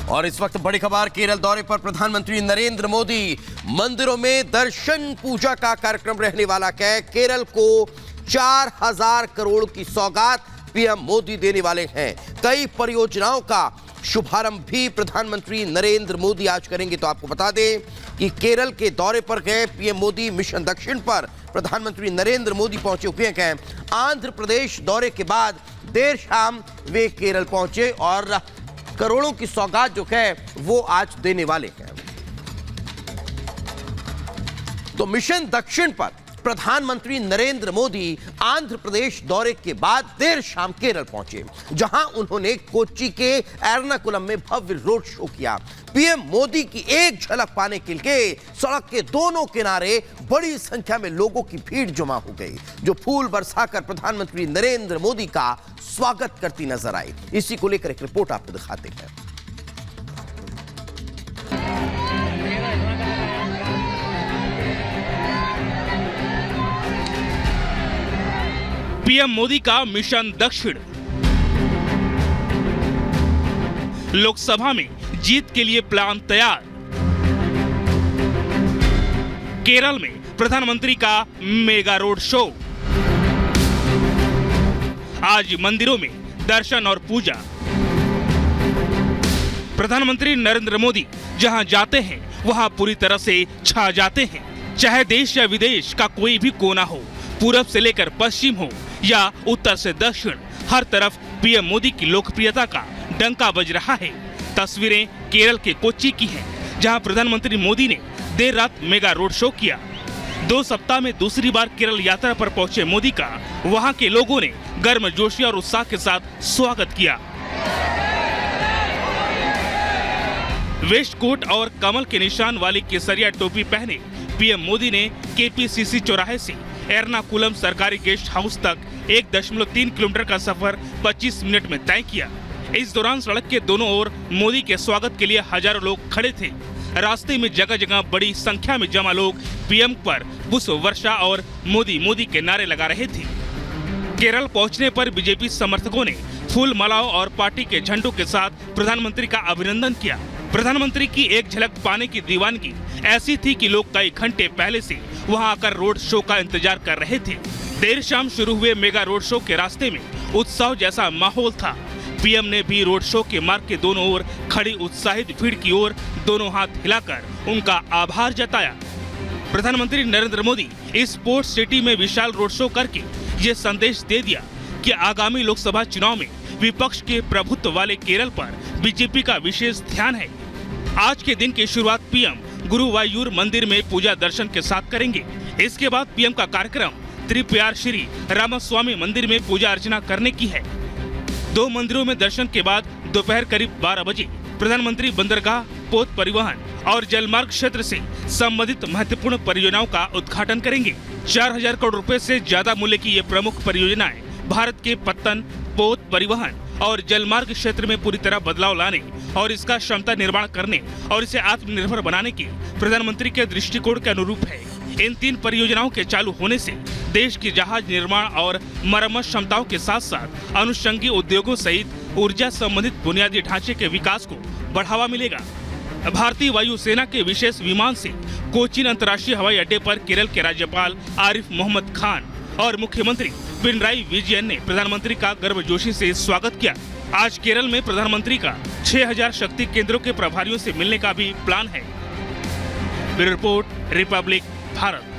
और इस वक्त बड़ी खबर, केरल दौरे पर प्रधानमंत्री नरेंद्र मोदी। मंदिरों में दर्शन पूजा का कार्यक्रम रहने वाला है। केरल को 4000 करोड़ की सौगात पीएम मोदी देने वाले हैं। कई परियोजनाओं का शुभारंभ भी प्रधानमंत्री नरेंद्र मोदी आज करेंगे। तो आपको बता दें कि केरल के दौरे पर गए पीएम मोदी, मिशन दक्षिण पर प्रधानमंत्री नरेंद्र मोदी पहुंचे हुए हैं। आंध्र प्रदेश दौरे के बाद देर शाम वे केरल पहुंचे और करोड़ों की सौगात जो है वो आज देने वाले हैं। तो मिशन दक्षिण पर प्रधानमंत्री नरेंद्र मोदी आंध्र प्रदेश दौरे के बाद देर शाम केरल पहुंचे, जहां उन्होंने कोच्चि के एर्नाकुलम में भव्य रोड शो किया। पीएम मोदी की एक झलक पाने के लिए सड़क के दोनों किनारे बड़ी संख्या में लोगों की भीड़ जमा हो गई, जो फूल बरसाकर प्रधानमंत्री नरेंद्र मोदी का स्वागत करती नजर आई। इसी को लेकर एक रिपोर्ट आपको दिखाते हैं। पीएम मोदी का मिशन दक्षिण। लोकसभा में जीत के लिए प्लान तैयार। केरल में प्रधानमंत्री का मेगा रोड शो। आज मंदिरों में दर्शन और पूजा। प्रधानमंत्री नरेंद्र मोदी जहां जाते हैं वहां पूरी तरह से छा जाते हैं। चाहे देश या विदेश का कोई भी कोना हो, पूरब से लेकर पश्चिम हो या उत्तर से दक्षिण, हर तरफ पीएम मोदी की लोकप्रियता का डंका बज रहा है। तस्वीरें केरल के कोच्चि की हैं, जहां प्रधानमंत्री मोदी ने देर रात मेगा रोड शो किया। 2 सप्ताह में दूसरी बार केरल यात्रा पर पहुंचे मोदी का वहां के लोगों ने गर्मजोशी और उत्साह के साथ स्वागत किया। वेस्ट कोट और कमल के निशान वाली केसरिया टोपी पहने पीएम मोदी ने केपीसीसी चौराहे से एर्नाकुलम सरकारी गेस्ट हाउस तक 1.3 किलोमीटर का सफर 25 मिनट में तय किया। इस दौरान सड़क के दोनों ओर मोदी के स्वागत के लिए हजारों लोग खड़े थे। रास्ते में जगह जगह बड़ी संख्या में जमा लोग पीएम पर पुष्प वर्षा और मोदी मोदी के नारे लगा रहे थे। केरल पहुंचने पर बीजेपी समर्थकों ने फूल मालाओं और पार्टी के झंडों के साथ प्रधानमंत्री का अभिनंदन किया। प्रधानमंत्री की एक झलक पाने की दीवानगी ऐसी थी कि लोग कई घंटे पहले से वहां आकर रोड शो का इंतजार कर रहे थे। देर शाम शुरू हुए मेगा रोड शो के रास्ते में उत्सव जैसा माहौल था। पीएम ने भी रोड शो के मार्ग के दोनों ओर खड़ी उत्साहित भीड़ की ओर दोनों हाथ हिलाकर उनका आभार जताया। प्रधानमंत्री नरेंद्र मोदी इस स्पोर्ट्स सिटी में विशाल रोड शो करके ये संदेश दे दिया कि आगामी लोकसभा चुनाव में विपक्ष के प्रभुत्व वाले केरल पर बीजेपी का विशेष ध्यान है। आज के दिन की शुरुआत पीएम गुरुवायूर मंदिर में पूजा दर्शन के साथ करेंगे। इसके बाद पीएम का कार्यक्रम त्रिपुरार श्री रामास्वामी मंदिर में पूजा अर्चना करने की है। 2 मंदिरों में दर्शन के बाद दोपहर करीब 12 बजे प्रधानमंत्री बंदरगाह, पोत परिवहन और जलमार्ग क्षेत्र से संबंधित महत्वपूर्ण परियोजनाओं का उद्घाटन करेंगे। 4000 करोड़ रुपए से ज्यादा मूल्य की ये प्रमुख परियोजनाएं भारत के पत्तन, पोत परिवहन और जलमार्ग क्षेत्र में पूरी तरह बदलाव लाने और इसका क्षमता निर्माण करने और इसे आत्मनिर्भर बनाने के प्रधानमंत्री के दृष्टिकोण के अनुरूप है। इन 3 परियोजनाओं के चालू होने से देश की जहाज निर्माण और मरम्मत क्षमताओं के साथ साथ अनुषंगी उद्योगों सहित ऊर्जा संबंधित बुनियादी ढांचे के विकास को बढ़ावा मिलेगा। भारतीय वायुसेना के विशेष विमान से कोचीन अंतर्राष्ट्रीय हवाई अड्डे पर केरल के राज्यपाल आरिफ मोहम्मद खान और मुख्यमंत्री पिनराई विजयन ने प्रधानमंत्री का गर्मजोशी से स्वागत किया। आज केरल में प्रधानमंत्री का 6000 शक्ति केंद्रों के प्रभारियों से मिलने का भी प्लान है। Bureau report, Republic Bharat.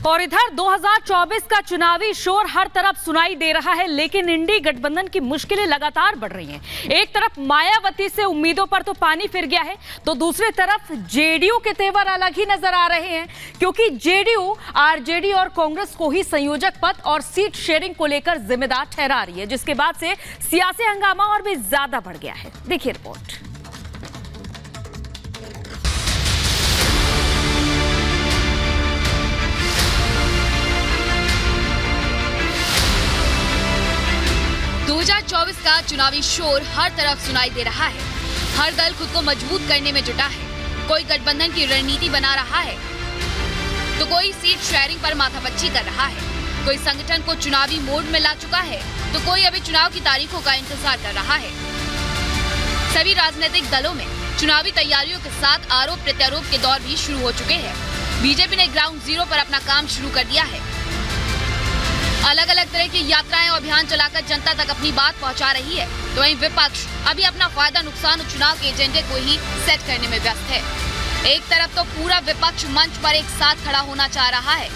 और इधर 2024 का चुनावी शोर हर तरफ सुनाई दे रहा है, लेकिन इंडी गठबंधन की मुश्किलें लगातार बढ़ रही हैं। एक तरफ मायावती से उम्मीदों पर तो पानी फिर गया है, तो दूसरी तरफ जेडीयू के तेवर अलग ही नजर आ रहे हैं, क्योंकि जेडीयू आरजेडी और कांग्रेस को ही संयोजक पद और सीट शेयरिंग को लेकर जिम्मेदार ठहरा रही है, जिसके बाद से सियासी हंगामा और भी ज्यादा बढ़ गया है। देखिए रिपोर्ट। का चुनावी शोर हर तरफ सुनाई दे रहा है। हर दल खुद को मजबूत करने में जुटा है। कोई गठबंधन की रणनीति बना रहा है, तो कोई सीट शेयरिंग पर माथापच्ची कर रहा है। कोई संगठन को चुनावी मोड में ला चुका है तो कोई अभी चुनाव की तारीखों का इंतजार कर रहा है। सभी राजनीतिक दलों में चुनावी तैयारियों के साथ आरोप प्रत्यारोप के दौर भी शुरू हो चुके हैं। बीजेपी ने ग्राउंड जीरो पर अपना काम शुरू कर दिया है। अलग अलग तरह की यात्राएं और अभियान चलाकर जनता तक अपनी बात पहुंचा रही है, तो वहीं विपक्ष अभी अपना फायदा नुकसान और चुनाव के एजेंडे को ही सेट करने में व्यस्त है। एक तरफ तो पूरा विपक्ष मंच पर एक साथ खड़ा होना चाह रहा है,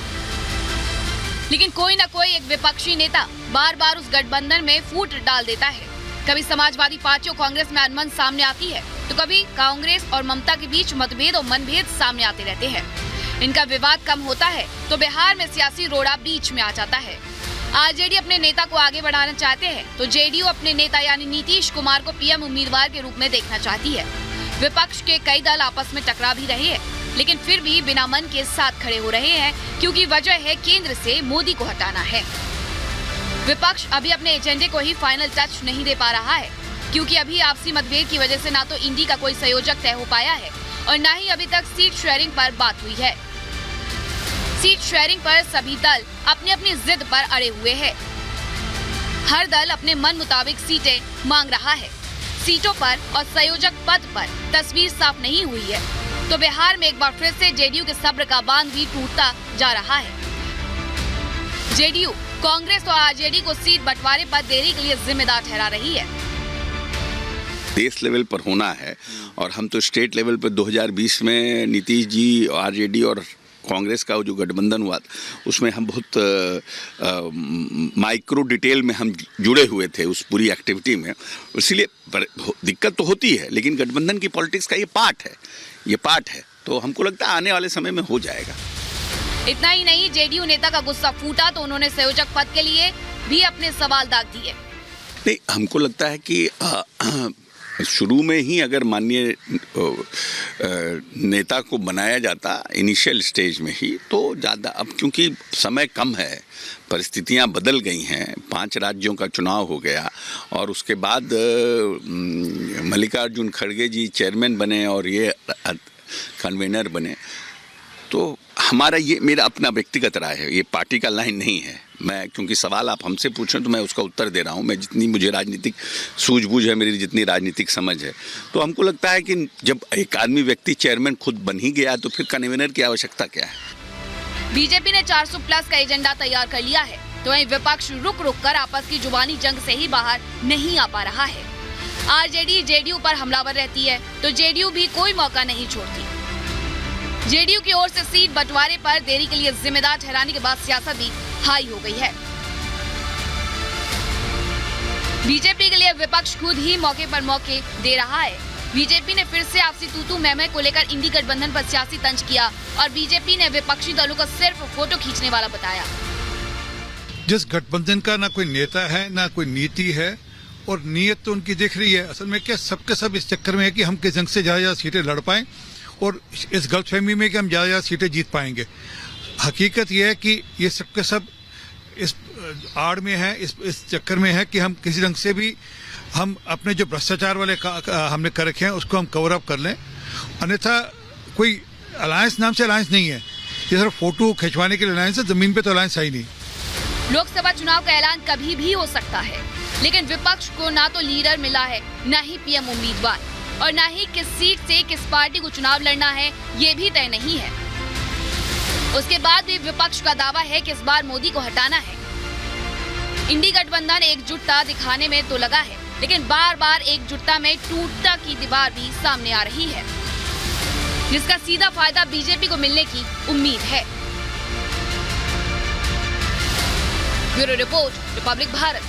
लेकिन कोई न कोई एक विपक्षी नेता बार बार उस गठबंधन में फूट डाल देता है। कभी समाजवादी पार्टी और कांग्रेस में अनबन सामने आती है, तो कभी कांग्रेस और ममता के बीच मतभेद और मनभेद सामने आते रहते हैं। इनका विवाद कम होता है तो बिहार में सियासी रोड़ा बीच में आ जाता है। आरजेडी अपने नेता को आगे बढ़ाना चाहते हैं तो जेडीयू अपने नेता यानी नीतीश कुमार को पीएम उम्मीदवार के रूप में देखना चाहती है। विपक्ष के कई दल आपस में टकरा भी रहे हैं, लेकिन फिर भी बिना मन के साथ खड़े हो रहे हैं, क्योंकि वजह है केंद्र से मोदी को हटाना है। विपक्ष अभी अपने एजेंडे को ही फाइनल टच नहीं दे पा रहा है, क्योंकि अभी आपसी मतभेद की वजह से ना तो इंडी का कोई संयोजक तय हो पाया है और न ही अभी तक सीट शेयरिंग पर बात हुई है। सीट शेयरिंग पर सभी दल अपनी अपनी जिद पर अड़े हुए हैं। हर दल अपने मन मुताबिक सीटें मांग रहा है। सीटों पर और संयोजक पद पर तस्वीर साफ नहीं हुई है, तो बिहार में एक बार फिर से जेडीयू के सब्र का बांध भी टूटता जा रहा है। जेडीयू कांग्रेस और आरजेडी को सीट बंटवारे पर देरी के लिए जिम्मेदार ठहरा रही है। देश लेवल पर होना है और हम तो स्टेट लेवल पर 2020 में नीतीश जी, आरजेडी और कांग्रेस का जो गठबंधन हुआ उसमें हम बहुत माइक्रो डिटेल में हम जुड़े हुए थे उस पूरी एक्टिविटी में, इसलिए दिक्कत तो होती है, लेकिन गठबंधन की पॉलिटिक्स का ये पार्ट है, तो हमको लगता है आने वाले समय में हो जाएगा। इतना ही नहीं, जेडीयू नेता का गुस्सा फूटा तो उन्होंने संयोजक पद के लिए भी अपने सवाल दाग दिए। नहीं, हमको लगता है कि शुरू में ही अगर माननीय नेता को बनाया जाता इनिशियल स्टेज में ही तो ज़्यादा, अब क्योंकि समय कम है, परिस्थितियां बदल गई हैं, 5 राज्यों का चुनाव हो गया और उसके बाद मल्लिकार्जुन खड़गे जी चेयरमैन बने और ये कन्वेनर बने, तो हमारा ये मेरा अपना व्यक्तिगत राय है, ये पार्टी का लाइन नहीं है। मैं क्योंकि सवाल आप हमसे पूछें तो मैं उसका उत्तर दे रहा हूँ, मैं जितनी मुझे राजनीतिक सूझबूझ है, मेरी जितनी राजनीतिक समझ है, तो हमको लगता है कि जब एक आदमी व्यक्ति चेयरमैन खुद बन ही गया तो फिर कन्वेनर की आवश्यकता क्या है। बीजेपी ने 400 प्लस का एजेंडा तैयार कर लिया है, तो वहीं विपक्ष रुक रुक कर आपस की जुबानी जंग से ही बाहर नहीं आ पा रहा है। आरजेडी जेडीयू पर हमलावर रहती है तो जेडीयू भी कोई मौका नहीं छोड़ती। जेडीयू की ओर से सीट बंटवारे पर देरी के लिए जिम्मेदार ठहराने के बाद सियासत भी हाई हो गई है। बीजेपी के लिए विपक्ष खुद ही मौके पर मौके दे रहा है। बीजेपी ने फिर से आपसी तूतू मैमे को लेकर इंडी गठबंधन पर सियासी तंज किया और बीजेपी ने विपक्षी दलों को सिर्फ फोटो खींचने वाला बताया। जिस गठबंधन का ना कोई नेता है ना कोई नीति है और नीयत तो उनकी दिख रही है, असल में क्या सबके सब इस चक्कर में है कि हम किस जंग से ज्यादा सीटें लड़ पाएं और इस गलतफहमी में कि हम ज्यादा सीटें जीत पाएंगे। हकीकत यह है कि ये सबके सब इस आड़ में है, इस चक्कर में है कि हम किसी रंग से भी हम अपने जो भ्रष्टाचार वाले हमने कर रखे हैं उसको हम कवर अप कर लें, अन्यथा कोई अलायंस नाम से अलायंस नहीं है, ये सिर्फ फोटो खिंचवाने के लिए अलायंस है, जमीन पे तो अलायंस है ही नहीं। लोकसभा चुनाव का ऐलान कभी भी हो सकता है, लेकिन विपक्ष को ना तो लीडर मिला है, ना ही पीएम उम्मीदवार और ना ही किस सीट से किस पार्टी को चुनाव लड़ना है ये भी तय नहीं है। उसके बाद भी विपक्ष का दावा है कि इस बार मोदी को हटाना है। इंडी गठबंधन एकजुटता दिखाने में तो लगा है, लेकिन बार बार एकजुटता में टूटता की दीवार भी सामने आ रही है, जिसका सीधा फायदा बीजेपी को मिलने की उम्मीद है। Bureau report, Republic Bharat.